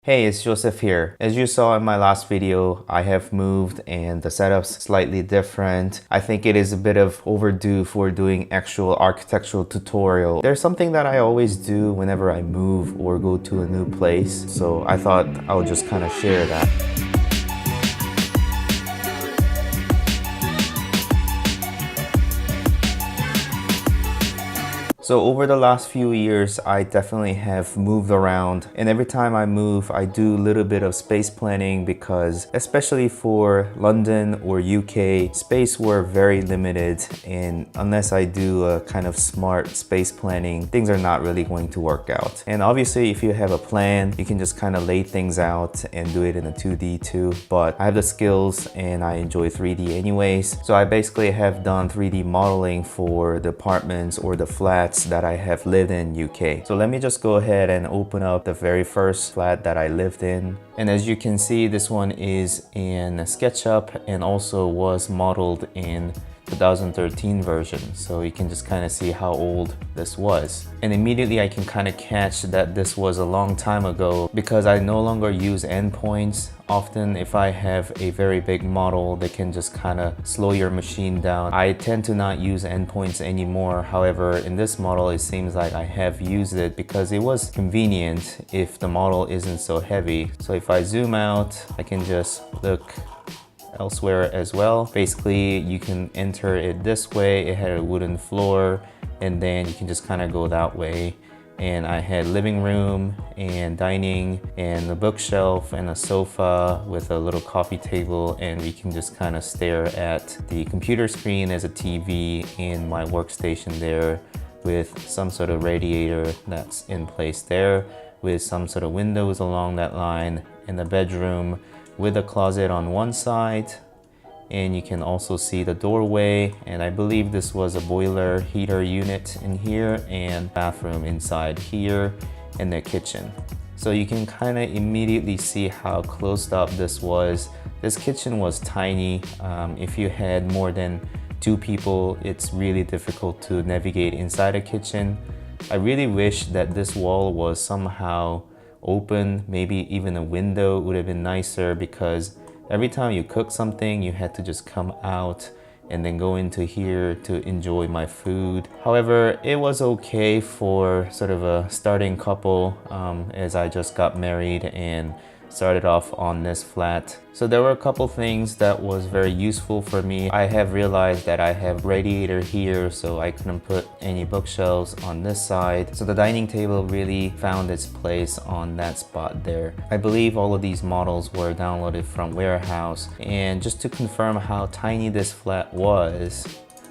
Hey, it's Joseph here. As you saw in my last video, I have moved and the setup's slightly different. I think it is a bit of overdue for doing actual architectural tutorial. There's something that I always do whenever I move or go to a new place, so I thought I would just kind of share that. So over the last few years, I definitely have moved around, and every time I move, I do a little bit of space planning because especially for London or UK, space were very limited, and unless I do a kind of smart space planning, things are not really going to work out. And obviously, if you have a plan, you can just kind of lay things out and do it in a 2D too, but I have the skills and I enjoy 3D anyways. So I basically have done 3D modeling for the apartments or the flats that I have lived in UK. So let me just go ahead and open up the very first flat that I lived in. And as you can see, this one is in SketchUp and also was modeled in 2013 version, so you can just kind of see how old this was. And immediately I can kind of catch that this was a long time ago because I no longer use endpoints. Often if I have a very big model that can just kind of slow your machine down, I tend to not use endpoints anymore. However, in this model it seems like I have used it because it was convenient if the model isn't so heavy. So if I zoom out, I can just look elsewhere as well. Basically, you can enter it this way. It had a wooden floor, and then you can just kind of go that way. And I had living room and dining and a bookshelf and a sofa with a little coffee table, and we can just kind of stare at the computer screen as a TV in my workstation there with some sort of radiator that's in place there with some sort of windows along that line, in the bedroom with a closet on one side, and you can also see the doorway, and I believe this was a boiler heater unit in here and bathroom inside here, and the kitchen. So you can kind of immediately see how closed up this was. This kitchen was tiny. If you had more than 2 people, it's really difficult to navigate inside a kitchen. I really wish that this wall was somehow open, maybe even a window would have been nicer, because every time you cook something you had to just come out and then go into here to enjoy my food. However, it was okay for sort of a starting couple as I just got married and started off on this flat. So there were a couple things that was very useful for me. I have realized that I have radiator here, so I couldn't put any bookshelves on this side. So the dining table really found its place on that spot there. I believe all of these models were downloaded from Warehouse. And just to confirm how tiny this flat was,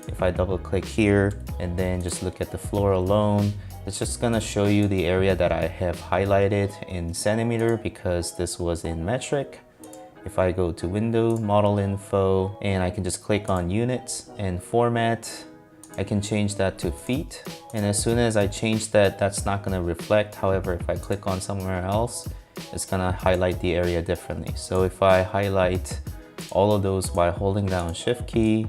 if I double click here and then just look at the floor alone, it's just gonna show you the area that I have highlighted in centimeter because this was in metric. If I go to window, model info, and I can just click on units and format, I can change that to feet. And as soon as I change that, that's not gonna reflect. However, if I click on somewhere else, it's gonna highlight the area differently. So if I highlight all of those by holding down Shift key,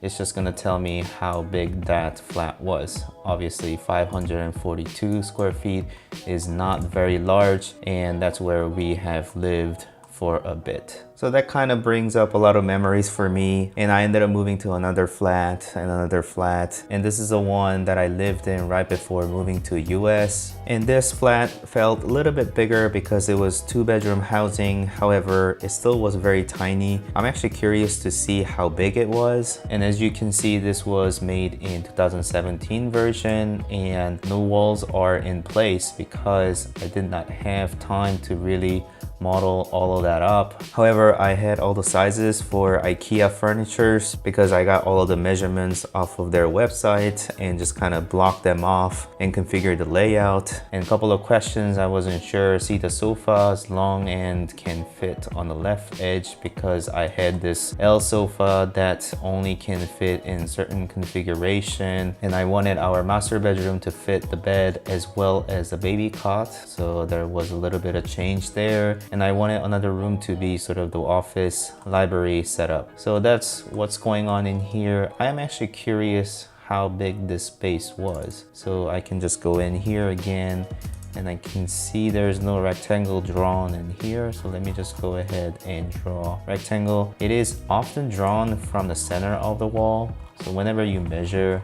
it's just gonna tell me how big that flat was. Obviously 542 square feet is not very large, and that's where we have lived for a bit. So that kind of brings up a lot of memories for me, and I ended up moving to another flat and another flat, and this is the one that I lived in right before moving to US. And this flat felt a little bit bigger because it was 2-bedroom housing. However, it still was very tiny. I'm actually curious to see how big it was, and as you can see, this was made in 2017 version, and no walls are in place because I did not have time to really model all of that up. However, I had all the sizes for IKEA furnitures because I got all of the measurements off of their website and just kind of blocked them off and configured the layout. And a couple of questions I wasn't sure. See, the sofa's long end can fit on the left edge because I had this L sofa that only can fit in certain configuration, and I wanted our master bedroom to fit the bed as well as the baby cot, so there was a little bit of change there. And I wanted another room to be sort of the office library setup. So that's what's going on in here. I am actually curious how big this space was. So I can just go in here again and I can see there's no rectangle drawn in here. So let me just go ahead and draw rectangle. It is often drawn from the center of the wall. So whenever you measure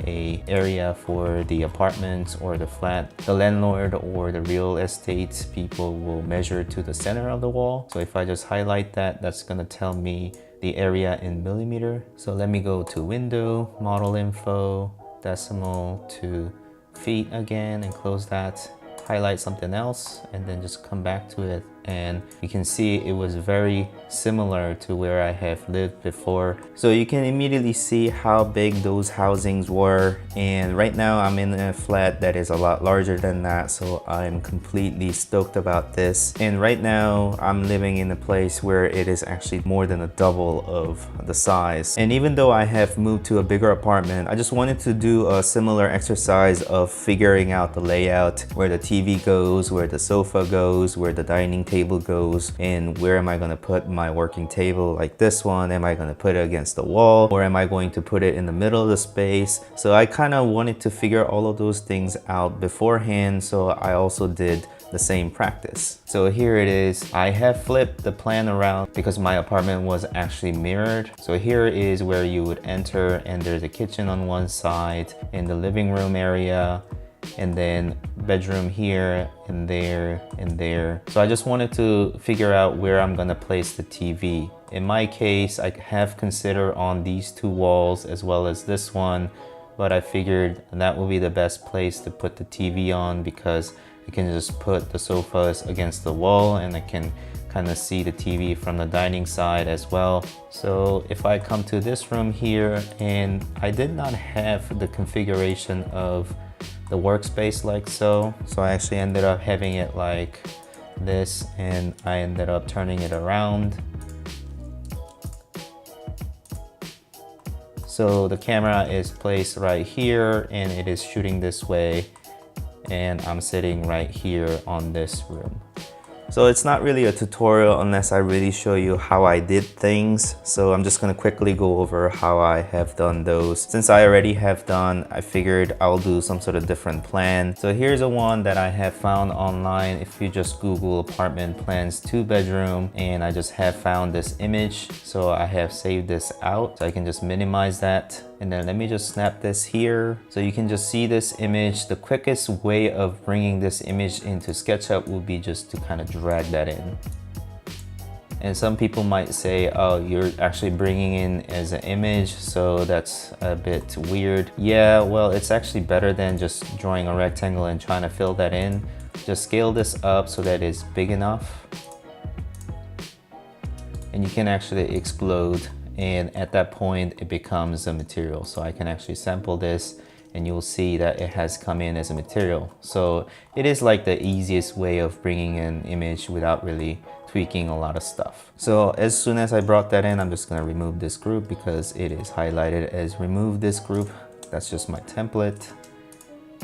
a area for the apartment or the flat, the landlord or the real estate people will measure to the center of the wall. So if I just highlight that, that's gonna tell me the area in millimeter. So let me go to window, model info, decimal to feet again, and close that, highlight something else, and then just come back to it. And you can see it was very similar to where I have lived before. So you can immediately see how big those housings were. And right now I'm in a flat that is a lot larger than that. So I'm completely stoked about this. And right now I'm living in a place where it is actually more than a double of the size. And even though I have moved to a bigger apartment, I just wanted to do a similar exercise of figuring out the layout, where the TV goes, where the sofa goes, where the dining table goes, and where am I going to put my working table like this one? Am I going to put it against the wall, or am I going to put it in the middle of the space? So I kind of wanted to figure all of those things out beforehand, so I also did the same practice. So here it is. I have flipped the plan around because my apartment was actually mirrored. So here is where you would enter, and there's a kitchen on one side and the living room area, and then bedroom here and there and there. So I just wanted to figure out where I'm gonna place the TV. In my case, I have considered on these two walls as well as this one, but I figured that would be the best place to put the TV on, because I can just put the sofas against the wall and I can kind of see the TV from the dining side as well. So if I come to this room here, and I did not have the configuration of the workspace like so I actually ended up having it like this, and I ended up turning it around. So the camera is placed right here and it is shooting this way, and I'm sitting right here on this room. So it's not really a tutorial unless I really show you how I did things. So I'm just gonna quickly go over how I have done those. Since I already have done, I figured I'll do some sort of different plan. So here's a one that I have found online. If you just Google apartment plans 2-bedroom, and I just have found this image. So I have saved this out, so I can just minimize that. And then let me just snap this here. So you can just see this image. The quickest way of bringing this image into SketchUp would be just to kind of drag that in. And some people might say, oh, you're actually bringing in as an image, so that's a bit weird. Yeah, well, it's actually better than just drawing a rectangle and trying to fill that in. Just scale this up so that it's big enough. And you can actually explode, and at that point it becomes a material. So I can actually sample this and you'll see that it has come in as a material. So it is like the easiest way of bringing in image without really tweaking a lot of stuff. So as soon as I brought that in, I'm just gonna remove this group because it is highlighted as remove this group. That's just my template.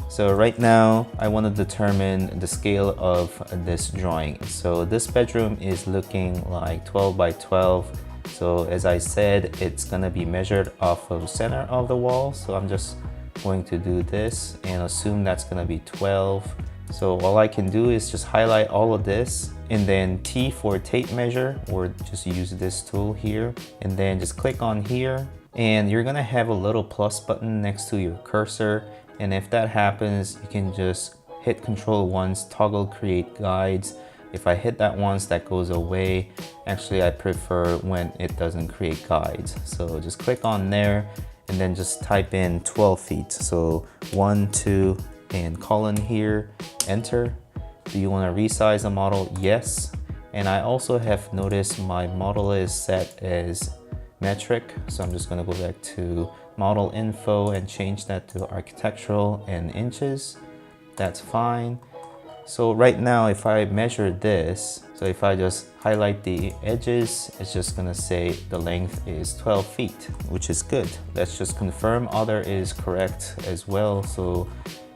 So right now I want to determine the scale of this drawing. So this bedroom is looking like 12 by 12. So as I said, it's gonna be measured off of center of the wall. So I'm just going to do this and assume that's gonna be 12. So all I can do is just highlight all of this, and then T for tape measure, or just use this tool here, and then just click on here, and you're gonna have a little plus button next to your cursor. And if that happens, you can just hit Control once, toggle create guides. If I hit that once, that goes away. Actually, I prefer when it doesn't create guides. So just click on there and then just type in 12 feet. So 1, 2, and colon here, enter. Do you want to resize the model? Yes. And I also have noticed my model is set as metric. So I'm just going to go back to model info and change that to architectural and inches. That's fine. So right now, if I measure this, so if I just highlight the edges, it's just gonna say the length is 12 feet, which is good. Let's just confirm other is correct as well. So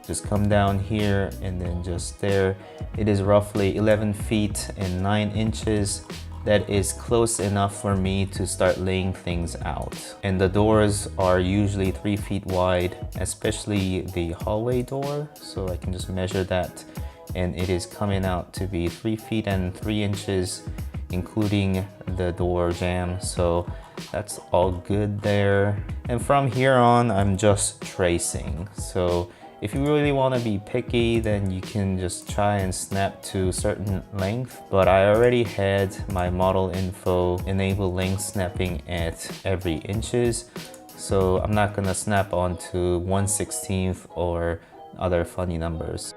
just come down here and then just there. It is roughly 11 feet and 9 inches. That is close enough for me to start laying things out. And the doors are usually 3 feet wide, especially the hallway door. So I can just measure that and it is coming out to be 3 feet and 3 inches, including the door jamb. So that's all good there. And from here on, I'm just tracing. So if you really want to be picky, then you can just try and snap to a certain length. But I already had my model info enable length snapping at every inches. So I'm not gonna snap onto 1/16 or other funny numbers.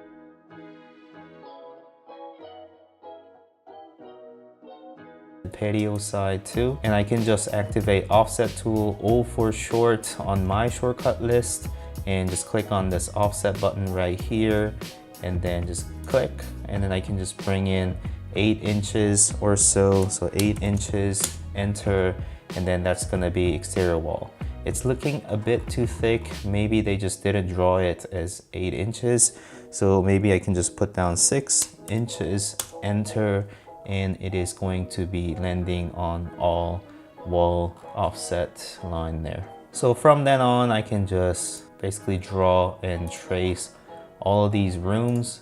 The patio side too, and I can just activate offset tool O for short on my shortcut list, and just click on this offset button right here, and then just click, and then I can just bring in 8 inches or so. So 8 inches, enter, and then that's gonna be exterior wall. It's looking a bit too thick. Maybe they just didn't draw it as 8 inches. So maybe I can just put down 6 inches, enter, and it is going to be landing on all wall offset line there. So from then on, I can just basically draw and trace all of these rooms.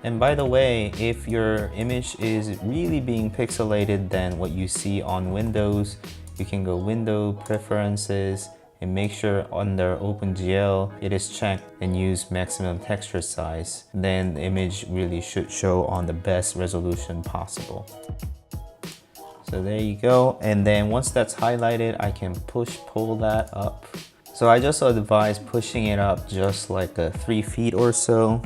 And by the way, if your image is really being pixelated than what you see on Windows, you can go Window, Preferences, and make sure under OpenGL it is checked and use maximum texture size. Then the image really should show on the best resolution possible. So there you go. And then once that's highlighted, I can pull that up. So I just advise pushing it up just like 3 feet or so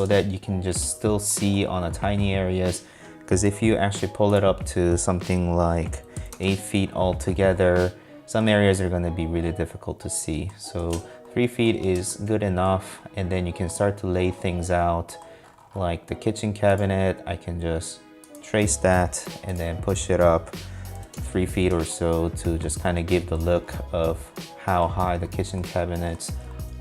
that you can just still see on the tiny areas. Because if you actually pull it up to something like 8 feet altogether, some areas are going to be really difficult to see. So 3 feet is good enough, and then you can start to lay things out. Like the kitchen cabinet, I can just trace that and then push it up 3 feet or so to just kind of give the look of how high the kitchen cabinets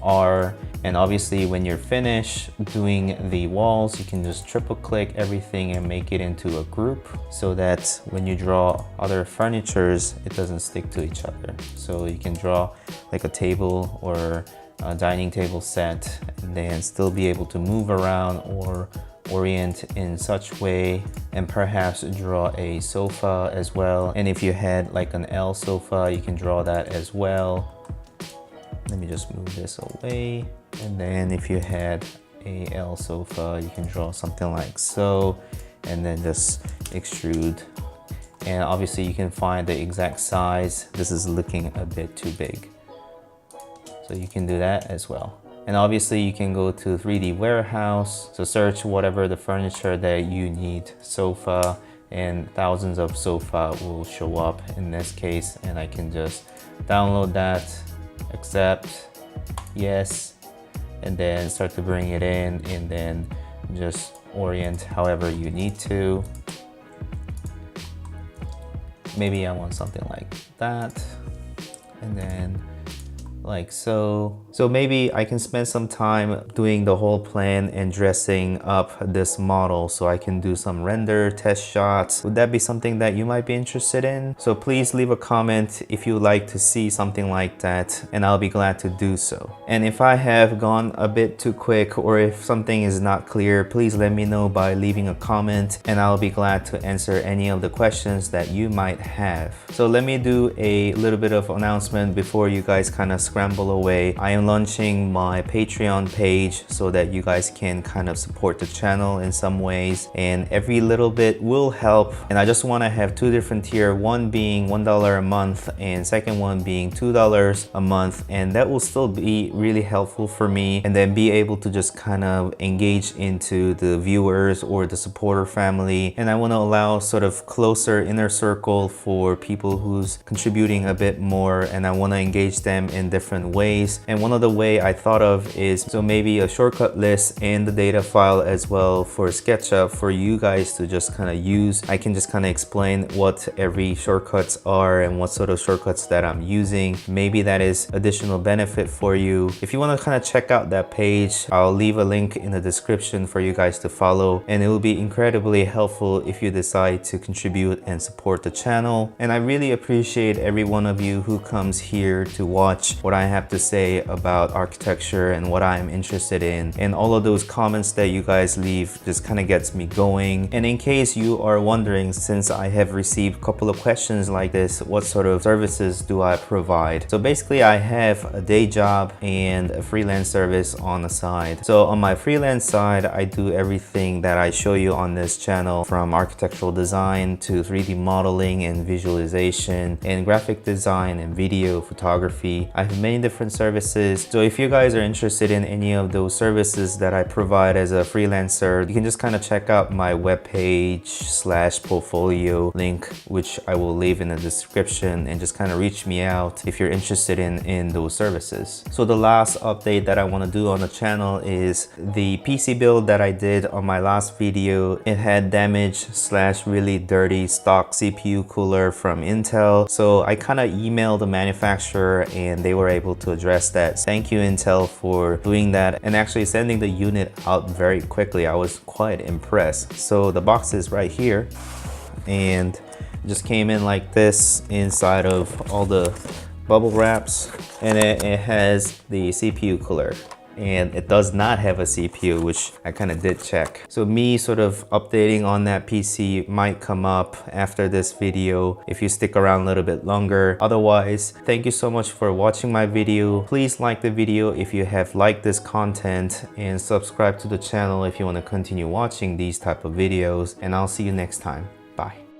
are. And obviously when you're finished doing the walls, you can just triple click everything and make it into a group so that when you draw other furnitures, it doesn't stick to each other. So you can draw like a table or a dining table set and then still be able to move around or orient in such way, and perhaps draw a sofa as well. And if you had like an L sofa, you can draw that as well. Let me just move this away. And then if you had a L sofa, you can draw something like so, and then just extrude. And obviously you can find the exact size. This is looking a bit too big. So you can do that as well. And obviously you can go to 3D warehouse. So search whatever the furniture that you need, sofa, and thousands of sofa will show up in this case. And I can just download that, accept, yes, and then start to bring it in, and then just orient however you need to. Maybe I want something like that, and then like so. So maybe I can spend some time doing the whole plan and dressing up this model so I can do some render test shots. Would that be something that you might be interested in? So please leave a comment if you would like to see something like that, and I'll be glad to do so. And if I have gone a bit too quick or if something is not clear, please let me know by leaving a comment, and I'll be glad to answer any of the questions that you might have. So let me do a little bit of announcement before you guys kind of scramble away. I am launching my Patreon page so that you guys can kind of support the channel in some ways, and every little bit will help. And I just want to have two different tiers, one being $1 a month and second one being $2 a month, and that will still be really helpful for me, and then be able to just kind of engage into the viewers or the supporter family. And I want to allow sort of closer inner circle for people who's contributing a bit more, and I want to engage them in different different ways. And one of the way I thought of is so maybe a shortcut list and the data file as well for SketchUp for you guys to just kind of use. I can just kind of explain what every shortcuts are and what sort of shortcuts that I'm using. Maybe that is additional benefit for you. If you want to kind of check out that page, I'll leave a link in the description for you guys to follow, and it will be incredibly helpful if you decide to contribute and support the channel. And I really appreciate every one of you who comes here to watch what I have to say about architecture and what I'm interested in, and all of those comments that you guys leave just kind of gets me going. And in case you are wondering, since I have received a couple of questions like this, what sort of services do I provide? So basically I have a day job and a freelance service on the side. So on my freelance side, I do everything that I show you on this channel, from architectural design to 3D modeling and visualization and graphic design and video photography. I have many different services. So if you guys are interested in any of those services that I provide as a freelancer, you can just kind of check out my webpage / portfolio link, which I will leave in the description, and just kind of reach me out if you're interested in those services. So the last update that I want to do on the channel is the PC build that I did on my last video. It had damaged / really dirty stock CPU cooler from Intel. So I kind of emailed the manufacturer and they were able to address that. Thank you, Intel, for doing that and actually sending the unit out very quickly. I was quite impressed. So the box is right here and it just came in like this inside of all the bubble wraps, and it has the CPU cooler. And it does not have a CPU, which I kind of did check. So me sort of updating on that PC might come up after this video if you stick around a little bit longer. Otherwise, thank you so much for watching my video. Please like the video if you have liked this content, and subscribe to the channel if you want to continue watching these type of videos. And I'll see you next time. Bye.